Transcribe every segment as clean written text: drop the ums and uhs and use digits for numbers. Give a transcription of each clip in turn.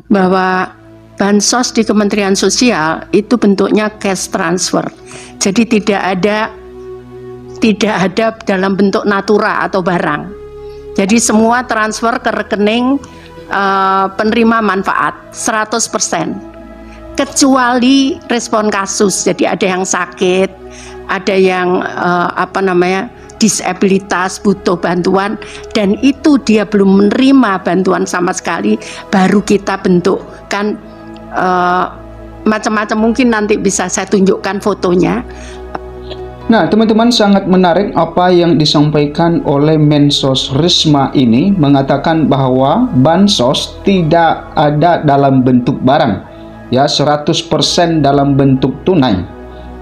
bahwa bansos di Kementerian Sosial itu bentuknya cash transfer. Jadi tidak ada dalam bentuk natura atau barang. Jadi semua transfer ke rekening penerima manfaat 100%. Kecuali respon kasus. Jadi ada yang sakit, ada yang disabilitas, butuh bantuan, dan itu dia belum menerima bantuan sama sekali, baru kita bentukkan macam-macam. Mungkin nanti bisa saya tunjukkan fotonya. Nah, teman-teman, sangat menarik apa yang disampaikan oleh Mensos Risma ini, mengatakan bahwa bansos tidak ada dalam bentuk barang, ya, 100% dalam bentuk tunai.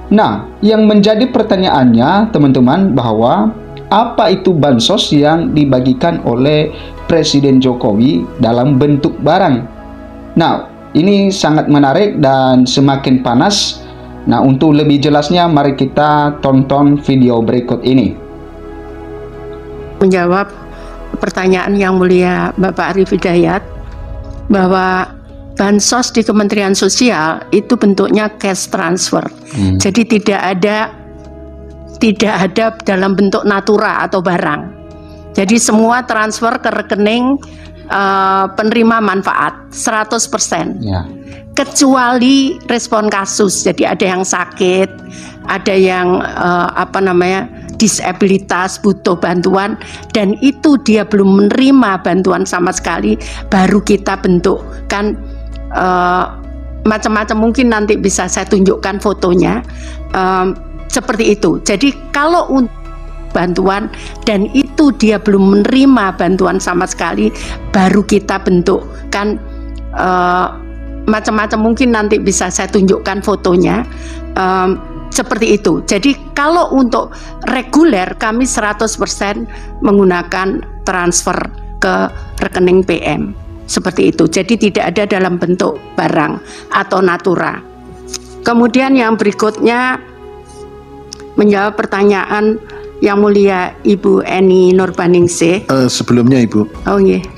Nah, yang menjadi pertanyaannya, teman-teman, bahwa apa itu bansos yang dibagikan oleh Presiden Jokowi dalam bentuk barang? Nah, ini sangat menarik dan semakin panas. Nah, untuk lebih jelasnya, mari kita tonton video berikut ini. Menjawab pertanyaan yang mulia Bapak Arief Hidayat, bahwa bansos di Kementerian Sosial itu bentuknya cash transfer. Jadi tidak ada dalam bentuk natura atau barang. Jadi semua transfer ke rekening penerima manfaat 100%. Ya. Kecuali respon kasus. Jadi ada yang sakit, ada yang disabilitas, butuh bantuan, dan itu dia belum menerima bantuan sama sekali, baru kita bentukkan macam-macam. Mungkin nanti bisa saya tunjukkan fotonya. Seperti itu. Jadi kalau untuk bantuan dan itu dia belum menerima bantuan sama sekali, baru kita bentukkan macam-macam. Mungkin nanti bisa saya tunjukkan fotonya. Seperti itu. Jadi kalau untuk reguler kami 100% menggunakan transfer ke rekening PM. Seperti itu. Jadi tidak ada dalam bentuk barang atau natura. Kemudian yang berikutnya, menjawab pertanyaan yang mulia Ibu Eni Nurbaningsih. Sebelumnya Ibu,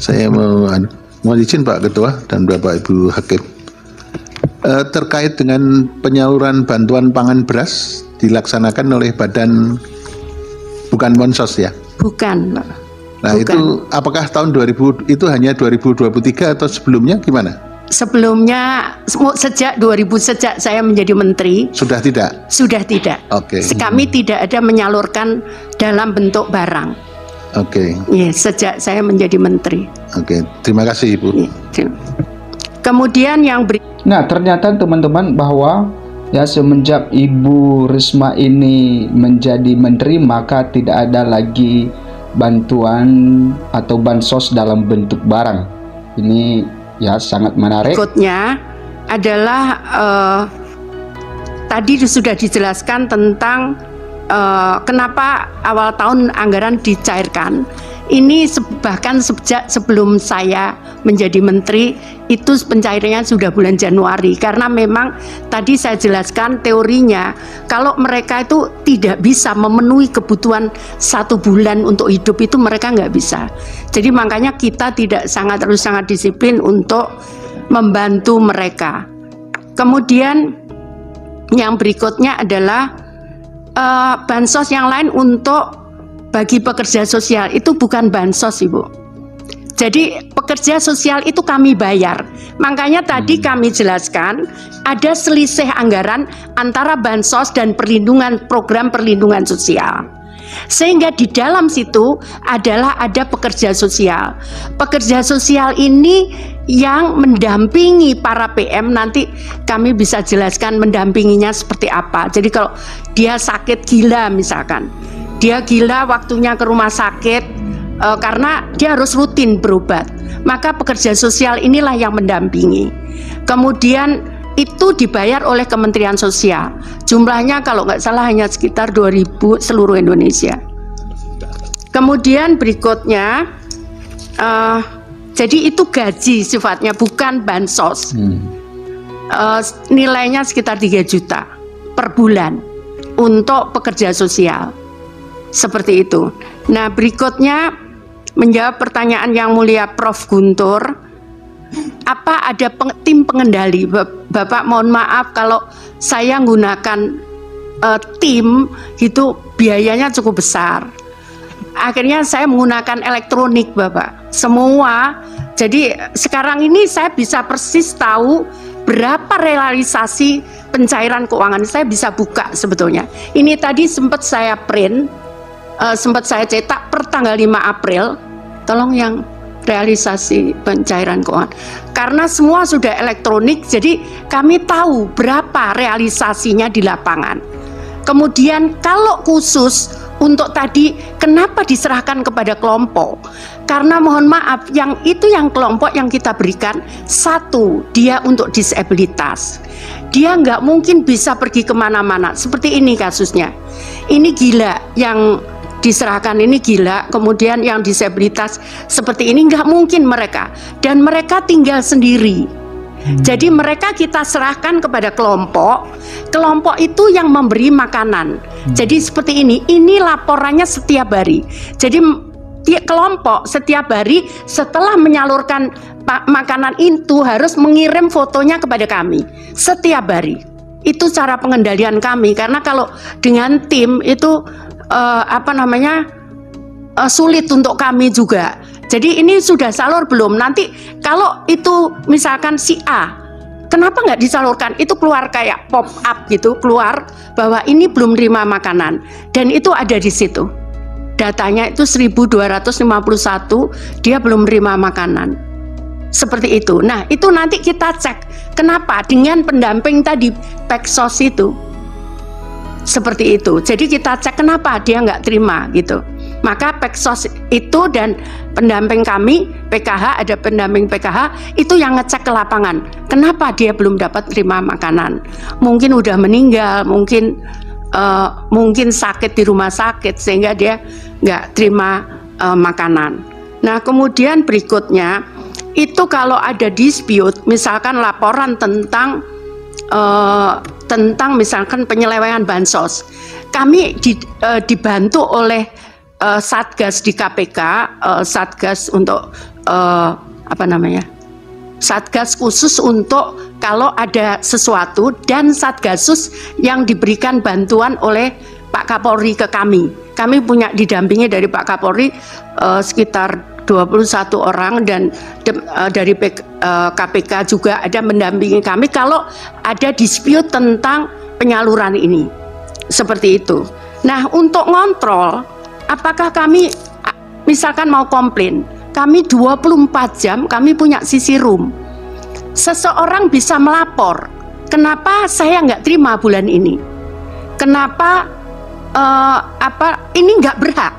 saya mohon izin Pak Ketua dan Bapak Ibu Hakim, terkait dengan penyaluran bantuan pangan beras dilaksanakan oleh badan, bukan Bansos ya? Bukan Pak. Nah, bukan. Itu apakah tahun 2000 itu hanya 2023 atau sebelumnya gimana? Sebelumnya sejak saya menjadi menteri sudah tidak. Oke. Kami tidak ada menyalurkan dalam bentuk barang. Oke. Ya, sejak saya menjadi menteri. Oke, terima kasih Ibu. Ya. Kemudian yang Nah, ternyata teman-teman bahwa ya semenjak Ibu Risma ini menjadi menteri, maka tidak ada lagi bantuan atau bansos dalam bentuk barang. Ini ya sangat menarik. Berikutnya adalah tadi sudah dijelaskan tentang kenapa awal tahun anggaran dicairkan. Ini bahkan sejak sebelum saya menjadi menteri itu pencairannya sudah bulan Januari, karena memang tadi saya jelaskan teorinya kalau mereka itu tidak bisa memenuhi kebutuhan 1 bulan untuk hidup itu mereka nggak bisa. Jadi makanya kita harus sangat disiplin untuk membantu mereka. Kemudian yang berikutnya adalah bansos yang lain untuk bagi pekerja sosial itu bukan bansos, Ibu. Jadi pekerja sosial itu kami bayar. Makanya tadi kami jelaskan ada selisih anggaran antara bansos dan program perlindungan sosial. Sehingga di dalam situ ada pekerja sosial. Pekerja sosial ini yang mendampingi para PM, nanti kami bisa jelaskan mendampinginya seperti apa. Jadi kalau dia sakit gila misalkan, dia gila waktunya ke rumah sakit karena dia harus rutin berobat, maka pekerja sosial inilah yang mendampingi. Kemudian itu dibayar oleh Kementerian Sosial. Jumlahnya kalau nggak salah hanya sekitar 2.000 seluruh Indonesia. Kemudian berikutnya, jadi itu gaji sifatnya, bukan bansos. Nilainya sekitar 3 juta per bulan untuk pekerja sosial. Seperti itu. Nah, berikutnya menjawab pertanyaan yang mulia Prof. Guntur, apa ada tim pengendali. Bapak mohon maaf kalau saya menggunakan tim itu biayanya cukup besar. Akhirnya saya menggunakan elektronik Bapak, semua. Jadi sekarang ini saya bisa persis tahu berapa realisasi pencairan keuangan. Saya bisa buka sebetulnya. Ini tadi sempat saya print, sempat saya cetak per tanggal 5 April. Tolong yang realisasi pencairan keuangan. Karena semua sudah elektronik, jadi kami tahu berapa realisasinya di lapangan. Kemudian kalau khusus untuk tadi kenapa diserahkan kepada kelompok, karena mohon maaf yang kelompok yang kita berikan, satu dia untuk disabilitas, dia nggak mungkin bisa pergi kemana-mana seperti ini kasusnya. Ini gila yang diserahkan, ini gila. Kemudian yang disabilitas seperti ini nggak mungkin mereka, dan mereka tinggal sendiri. Jadi mereka kita serahkan kepada kelompok itu yang memberi makanan. Jadi seperti ini laporannya setiap hari. Jadi kelompok setiap hari setelah menyalurkan makanan itu harus mengirim fotonya kepada kami setiap hari. Itu cara pengendalian kami, karena kalau dengan tim itu sulit untuk kami juga. Jadi ini sudah salur belum? Nanti kalau itu misalkan si A, kenapa nggak disalurkan? Itu keluar kayak pop up gitu, keluar bahwa ini belum terima makanan, dan itu ada di situ. Datanya itu 1251, dia belum terima makanan. Seperti itu. Nah, itu nanti kita cek. Kenapa? Dengan pendamping tadi, Peksos itu. Seperti itu. Jadi kita cek kenapa dia nggak terima gitu. Maka Peksos itu dan pendamping kami, PKH, ada pendamping PKH, itu yang ngecek ke lapangan. Kenapa dia belum dapat terima makanan? Mungkin udah meninggal, mungkin sakit di rumah sakit sehingga dia nggak terima makanan. Nah, kemudian berikutnya itu kalau ada dispute, misalkan laporan tentang misalkan penyelewengan bansos, kami dibantu oleh Satgas di KPK, Satgas untuk Satgas khusus untuk kalau ada sesuatu, dan Satgasus yang diberikan bantuan oleh Pak Kapolri ke kami. Kami punya didampingi dari Pak Kapolri sekitar 21 orang, dan dari KPK juga ada mendampingi kami kalau ada dispute tentang penyaluran ini. Seperti itu. Nah, untuk ngontrol apakah kami misalkan mau komplain, kami 24 jam kami punya CC room. Seseorang bisa melapor, kenapa saya nggak terima bulan ini, kenapa ini nggak berhak.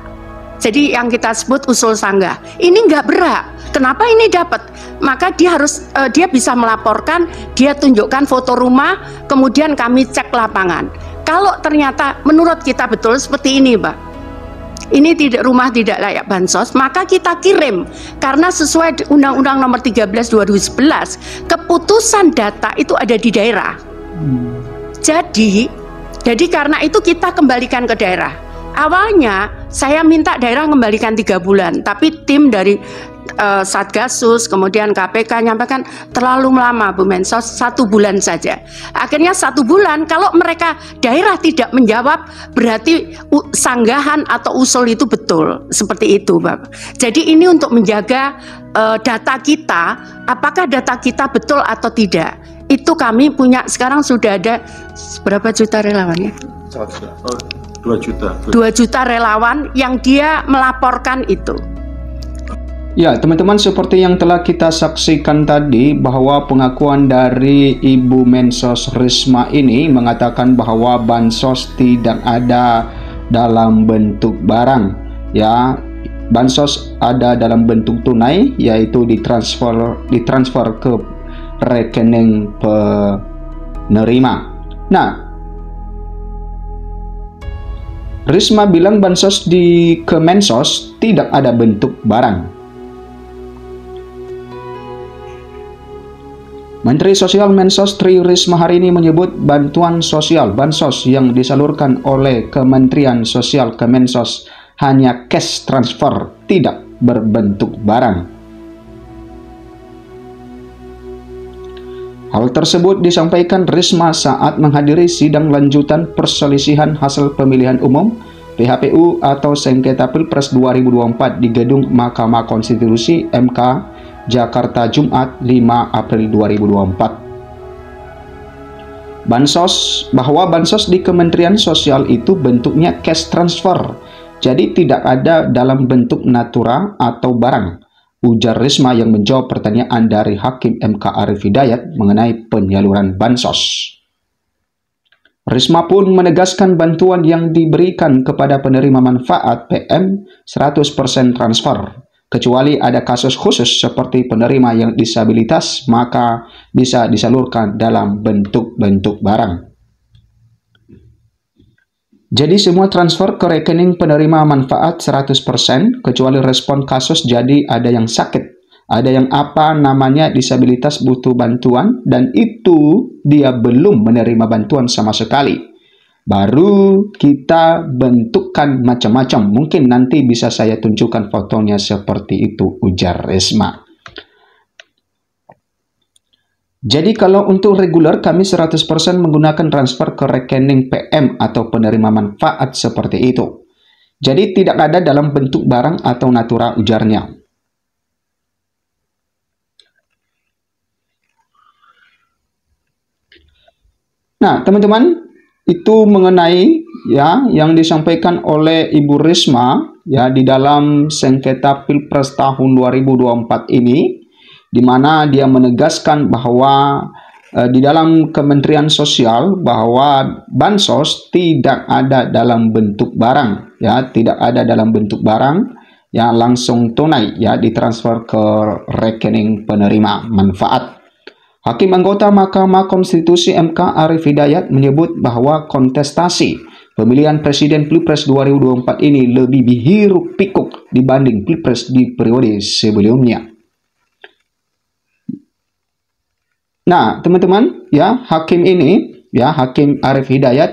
Jadi yang kita sebut usul sanggah, ini nggak berhak, kenapa ini dapat. Maka dia bisa melaporkan, dia tunjukkan foto rumah, kemudian kami cek lapangan. Kalau ternyata menurut kita betul seperti ini, Pak, ini rumah tidak layak bansos, maka kita kirim. Karena sesuai Undang-Undang Nomor 13 2011, keputusan data itu ada di daerah. Jadi karena itu kita kembalikan ke daerah. Awalnya saya minta daerah kembalikan 3 bulan, tapi tim dari Satgasus kemudian KPK nyampaikan terlalu lama Bu Mensos, 1 bulan saja. Akhirnya 1 bulan, kalau mereka daerah tidak menjawab berarti sanggahan atau usul itu betul. Seperti itu Bapak. Jadi ini untuk menjaga data kita, apakah data kita betul atau tidak. Itu kami punya, sekarang sudah ada berapa juta relawannya? 2 juta. 2 juta relawan yang dia melaporkan itu. Ya, teman-teman, seperti yang telah kita saksikan tadi, bahwa pengakuan dari Ibu Mensos Risma ini mengatakan bahwa bansos tidak ada dalam bentuk barang. Ya, bansos ada dalam bentuk tunai, yaitu ditransfer ke rekening penerima. Nah, Risma bilang bansos di Kemensos tidak ada bentuk barang. Menteri Sosial Mensos Tri Risma hari ini menyebut bantuan sosial bansos yang disalurkan oleh Kementerian Sosial Kemensos hanya cash transfer, tidak berbentuk barang. Hal tersebut disampaikan Risma saat menghadiri sidang lanjutan perselisihan hasil pemilihan umum PHPU atau sengketa Pilpres 2024 di Gedung Mahkamah Konstitusi MK Jakarta Jumat 5 April 2024. Bahwa bansos di Kementerian Sosial itu bentuknya cash transfer, jadi tidak ada dalam bentuk natura atau barang, ujar Risma yang menjawab pertanyaan dari Hakim MK Arief Hidayat mengenai penyaluran bansos. Risma pun menegaskan bantuan yang diberikan kepada penerima manfaat PM 100% transfer, kecuali ada kasus khusus seperti penerima yang disabilitas, maka bisa disalurkan dalam bentuk-bentuk barang. Jadi semua transfer ke rekening penerima manfaat 100%, kecuali respon kasus jadi ada yang sakit, ada yang disabilitas butuh bantuan, dan itu dia belum menerima bantuan sama sekali. Baru kita bentukkan macam-macam, mungkin nanti bisa saya tunjukkan fotonya seperti itu, ujar Risma. Jadi kalau untuk reguler kami 100% menggunakan transfer ke rekening PM atau penerima manfaat seperti itu. Jadi tidak ada dalam bentuk barang atau natura, ujarnya. Nah, teman-teman, itu mengenai yang disampaikan oleh Ibu Risma di dalam sengketa Pilpres tahun 2024 ini, di mana dia menegaskan bahwa di dalam Kementerian Sosial bahwa bansos tidak ada dalam bentuk barang, tidak ada dalam bentuk barang, langsung tunai, ditransfer ke rekening penerima manfaat. Hakim anggota Mahkamah Konstitusi MK Arief Hidayat menyebut bahwa kontestasi pemilihan Presiden Pilpres 2024 ini lebih hiruk pikuk dibanding Pilpres di periode sebelumnya. Nah, teman-teman, hakim Arief Hidayat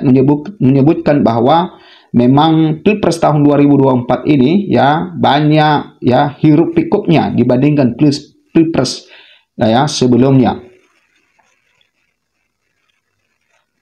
menyebutkan bahwa memang Pilpres tahun 2024 ini banyak hiruk pikuknya dibandingkan Pilpres sebelumnya.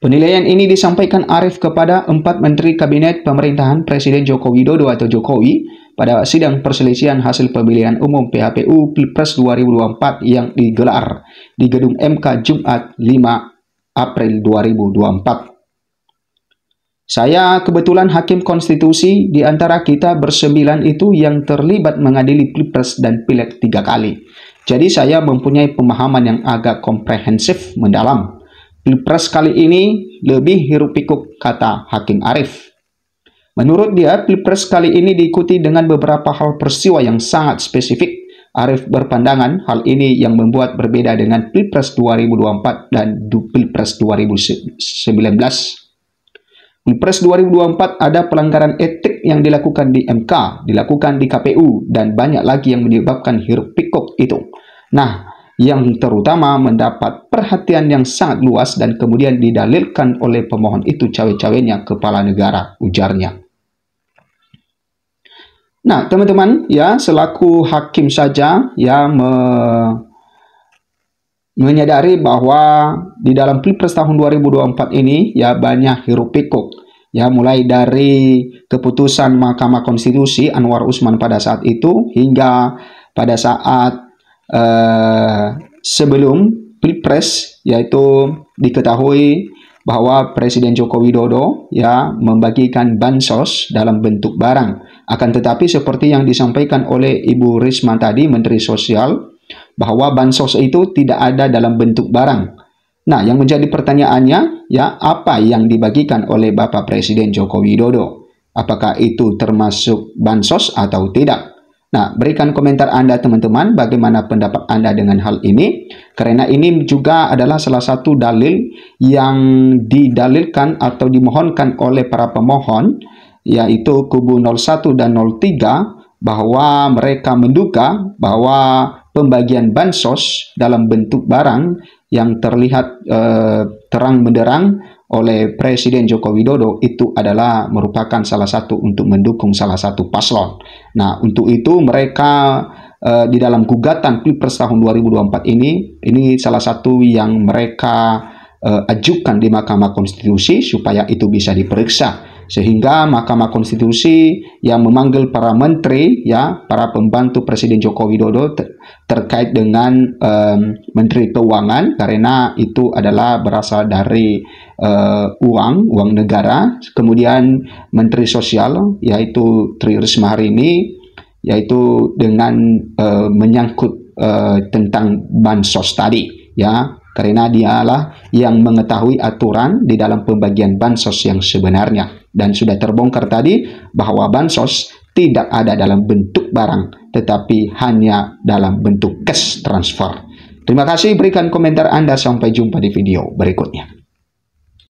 Penilaian ini disampaikan Arief kepada 4 Menteri Kabinet Pemerintahan Presiden Joko Widodo atau Jokowi pada sidang perselisihan hasil pemilihan umum PHPU Pilpres 2024 yang digelar di Gedung MK Jumat 5 April 2024. Saya kebetulan Hakim Konstitusi di antara kita bersembilan itu yang terlibat mengadili Pilpres dan Pileg 3 kali. Jadi saya mempunyai pemahaman yang agak komprehensif mendalam. Pilpres kali ini lebih hiruk pikuk, kata Hakim Arief. Menurut dia, Pilpres kali ini diikuti dengan beberapa hal peristiwa yang sangat spesifik. Arief berpandangan hal ini yang membuat berbeda dengan Pilpres 2024 dan Pilpres 2019. Pilpres 2024 ada pelanggaran etik yang dilakukan di MK, dilakukan di KPU, dan banyak lagi yang menyebabkan hiruk pikuk itu. Nah, yang terutama mendapat perhatian yang sangat luas dan kemudian didalilkan oleh pemohon itu cawe-cawenya kepala negara, ujarnya. Nah, teman-teman, selaku hakim saja menyadari bahwa di dalam Pilpres tahun 2024 ini banyak hiruk pikuk. Mulai dari keputusan Mahkamah Konstitusi Anwar Usman pada saat itu hingga pada saat sebelum Pilpres, yaitu diketahui bahwa Presiden Joko Widodo membagikan bansos dalam bentuk barang. Akan tetapi seperti yang disampaikan oleh Ibu Risma tadi, Menteri Sosial, bahwa bansos itu tidak ada dalam bentuk barang. Nah, yang menjadi pertanyaannya, apa yang dibagikan oleh Bapak Presiden Joko Widodo? Apakah itu termasuk bansos atau tidak? Nah, berikan komentar Anda, teman-teman, bagaimana pendapat Anda dengan hal ini? Karena ini juga adalah salah satu dalil yang didalilkan atau dimohonkan oleh para pemohon, yaitu kubu 01 dan 03, bahwa mereka menduga bahwa pembagian bansos dalam bentuk barang yang terlihat terang benderang oleh Presiden Joko Widodo itu adalah merupakan salah satu untuk mendukung salah satu paslon. Nah, untuk itu mereka di dalam gugatan Pilpres tahun 2024 ini salah satu yang mereka ajukan di Mahkamah Konstitusi supaya itu bisa diperiksa, sehingga Mahkamah Konstitusi yang memanggil para menteri, ya, para pembantu Presiden Joko Widodo terkait dengan Menteri Keuangan, karena itu adalah berasal dari uang negara. Kemudian Menteri Sosial, yaitu Tri Risma hari ini, yaitu dengan menyangkut tentang bansos tadi, ya, karena dialah yang mengetahui aturan di dalam pembagian bansos yang sebenarnya. Dan sudah terbongkar tadi bahwa bansos tidak ada dalam bentuk barang, tetapi hanya dalam bentuk cash transfer. Terima kasih, berikan komentar Anda, sampai jumpa di video berikutnya.